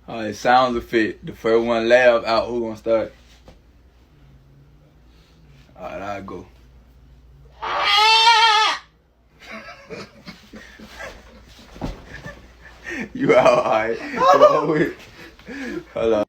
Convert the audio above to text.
Alright, sounds effect. The first one laugh out. Who gonna start? Alright, I'll go. You out, alright. Come on with. Hold on.